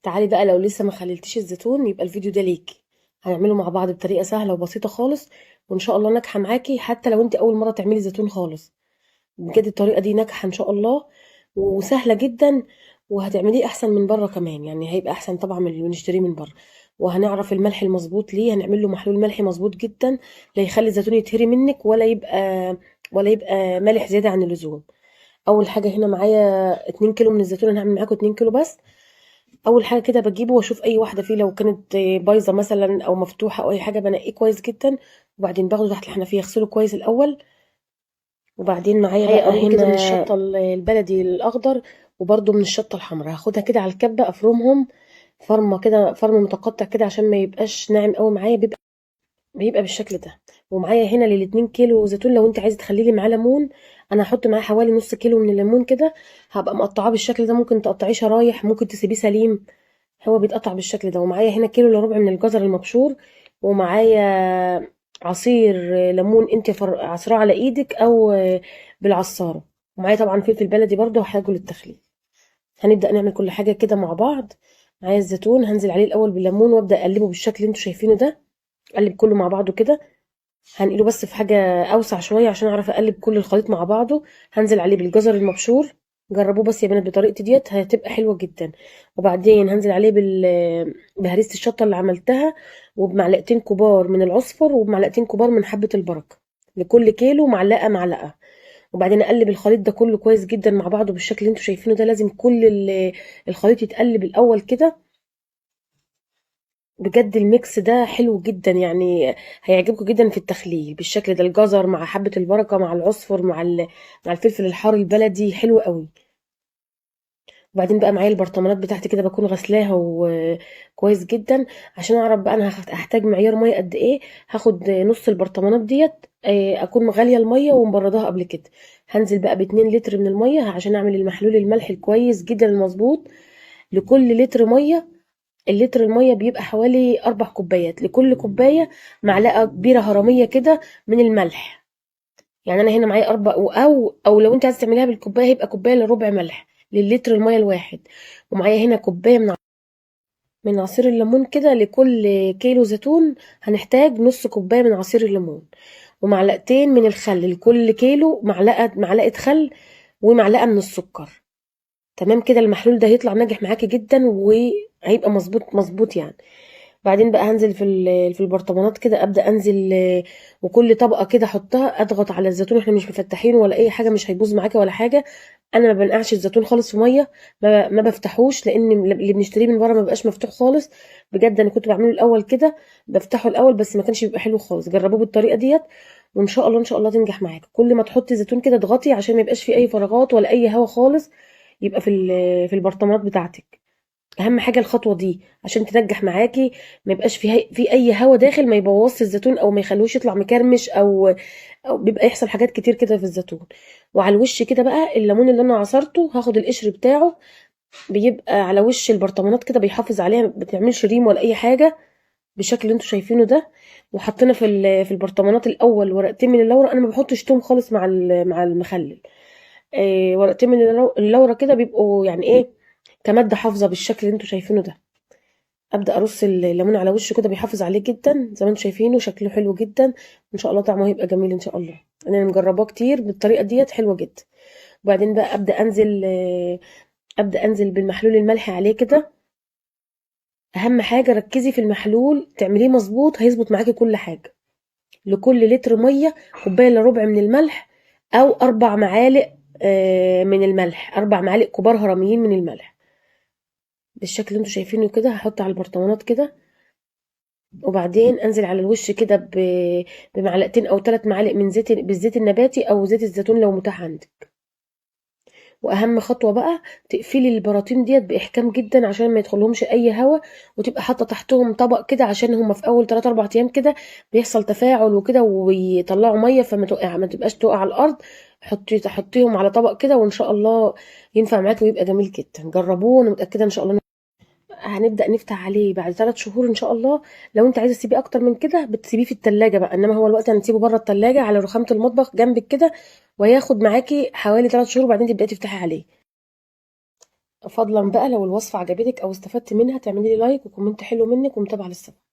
تعالي بقى لو لسه ما خللتيش الزيتون يبقى الفيديو ده ليكي. هنعمله مع بعض بطريقه سهله وبسيطه خالص، وان شاء الله ناجحه معاكي حتى لو انت اول مره تعملي زيتون خالص. بجد الطريقه دي ناجحه ان شاء الله وسهله جدا، وهتعمليه احسن من بره كمان، يعني هيبقى احسن طبعا من اللي بنشتريه من بره. وهنعرف الملح المظبوط ليه، هنعمل له محلول ملحي مظبوط جدا، لا يخلي الزيتون يتهري منك ولا يبقى مالح زياده عن اللزوم. اول حاجه هنا معايا 2 كيلو من الزيتون، انا هعمل معاكم 2 كيلو بس. اول حاجه كده بجيبه واشوف اي واحده فيه لو كانت بايظه مثلا او مفتوحه او اي حاجه بنقيه كويس جدا، وبعدين باخده تحت الحنفيه اغسله كويس الاول. وبعدين معايا بقى قرون كده من هنا. الشطه البلدي الاخضر، وبرده من الشطه الحمراء، هاخدها كده على الكبه افرمهم فرمه كده، فرم متقطع كده عشان ما يبقاش ناعم قوي معايا، بيبقى بالشكل ده. ومعايا هنا لل2 كيلو زيتون لو انت عايزه تخلي لي معاه ليمون، انا هحط معاه حوالي نص كيلو من الليمون كده، هبقى مقطعاه بالشكل ده، ممكن تقطعيه شرايح ممكن تسيبيه سليم، هو بيتقطع بالشكل ده. ومعايا هنا كيلو الا ربع من الجزر المبشور، ومعايا عصير ليمون انت عصراه على ايدك او بالعصاره. ومعايا طبعا فلفل بلدي برده وحاجه للتخليل. هنبدا نعمل كل حاجه كده مع بعض. معايا الزيتون هنزل عليه الاول بالليمون وابدا اقلبه بالشكل اللي انتوا شايفينه ده، اقلب كله مع بعضه كده. هنقله بس في حاجه اوسع شويه عشان اعرف اقلب كل الخليط مع بعضه. هنزل عليه بالجزر المبشور، جربوه بس يا بنات بطريقتي ديت هتبقى حلوه جدا. وبعدين هنزل عليه بهريسه الشطه اللي عملتها، وبمعلقتين كبار من العصفر وبمعلقتين كبار من حبه البركه، لكل كيلو معلقه معلقه. وبعدين اقلب الخليط ده كله كويس جدا مع بعضه بالشكل اللي انتوا شايفينه ده، لازم كل الخليط يتقلب الاول كده. بجد الميكس ده حلو جدا يعني، هيعجبكم جدا في التخليل بالشكل ده، الجزر مع حبة البركة مع العصفر مع الفلفل الحار البلدي حلو قوي. وبعدين بقى معايا البرطمانات بتاعتي كده بكون غسلاها وكويس جدا عشان اعرف بقى انا هحتاج معيار ميه قد ايه. هاخد نص البرطمانات ديت، اكون مغليه الميه ومبردها قبل كده. هنزل بقى ب2 لتر من الميه عشان اعمل المحلول الملح الكويس جدا المظبوط. لكل لتر ميه، اللتر المية بيبقى حوالي 4 كوبايات، لكل كوباية معلقة كبيرة هرمية كده من الملح. يعني أنا هنا معايا أو لو أنت عايزة تعمليها بالكوباية هيبقى كوباية إلا ربع ملح للتر المية الواحد. ومعايا هنا كوباية من عصير الليمون كده، لكل كيلو زيتون هنحتاج نص كوباية من عصير الليمون. ومعلقتين من الخل، لكل كيلو معلقة خل ومعلقة من السكر. تمام كده المحلول ده هيطلع ناجح معاكي جدا وهيبقى مظبوط مظبوط يعني. بعدين بقى هنزل في البرطمانات كده، ابدا انزل وكل طبقه كده احطها اضغط على الزيتون، احنا مش مفتحينه ولا اي حاجه، مش هيبوظ معاكي ولا حاجه. انا ما بنقعش الزيتون خالص في ميه، ما بفتحوش لان اللي بنشتريه من بره ما بقاش مفتوح خالص. بجد انا كنت بعمله الاول كده، بفتحه الاول بس ما كانش بيبقى حلو خالص. جربوه بالطريقه ديت وان شاء الله ان شاء الله تنجح معاك. كل ما تحطي زيتون كده اضغطي عشان ما يبقاش فيه اي فراغات ولا اي هواء خالص، يبقى في البرطمانات بتاعتك. اهم حاجه الخطوه دي عشان تنجح معاكي، ما يبقاش في اي هوا داخل ما يبوظش الزيتون او ما يخلوش يطلع مكرمش او بيبقى يحصل حاجات كتير كده في الزيتون. وعلى الوش كده بقى الليمون اللي انا عصرته هاخد القشر بتاعه، بيبقى على وش البرطمانات كده بيحافظ عليها، ما بتعملش ريم ولا اي حاجه بالشكل اللي انتوا شايفينه ده. وحطينا في البرطمانات الاول ورقتين من اللورا، انا ما بحطش توم خالص مع المخلل. ورقتين من اللورا كده بيبقوا يعني ايه، كمادة حافظة بالشكل اللي انتوا شايفينه ده. ابدا ارص الليمون على وشه كده بيحافظ عليه جدا زي ما انتم شايفينه، شكله حلو جدا. ان شاء الله طعمه هيبقى جميل ان شاء الله، انا مجرباه كتير بالطريقه ديت حلوه جدا. وبعدين بقى ابدا انزل بالمحلول الملح عليه كده. اهم حاجه ركزي في المحلول تعمليه مظبوط هيظبط معاكي كل حاجه. لكل لتر ميه كوبايه الا ربع من الملح، او 4 معالق من الملح، 4 معالق كبار هرميين من الملح بالشكل اللي انتوا شايفينه كده. هحط على البرطمانات كده، وبعدين انزل على الوش كده بمعلقتين او 3 معالق من بالزيت النباتي او زيت الزيتون لو متاح عندك. واهم خطوه بقى تقفلي البراطين ديت باحكام جدا عشان ما يدخلهمش اي هواء، وتبقى حاطه تحتهم طبق كده عشان هما في اول 3 4 ايام كده بيحصل تفاعل وكده ويطلعوا ميه، فما تقع ما تبقاش تقع على الارض. حطيهم على طبق كده وان شاء الله ينفع معاكي ويبقى جميل جدا. جربوه وانا متاكده ان شاء الله. هنبدأ نفتح عليه بعد 3 شهور إن شاء الله. لو أنت عايزة تسيبيه أكتر من كده بتسيبيه في التلاجة بقى، إنما هو الوقت هنسيبه بره التلاجة على رخامة المطبخ جنبك كده، وهياخد معاكي حوالي 3 شهور وبعدين تبدأي تفتحي عليه. فضلا بقى لو الوصفة عجبتك او استفدت منها تعملي لي لايك وكومنت حلو منك ومتابعة للصفحة.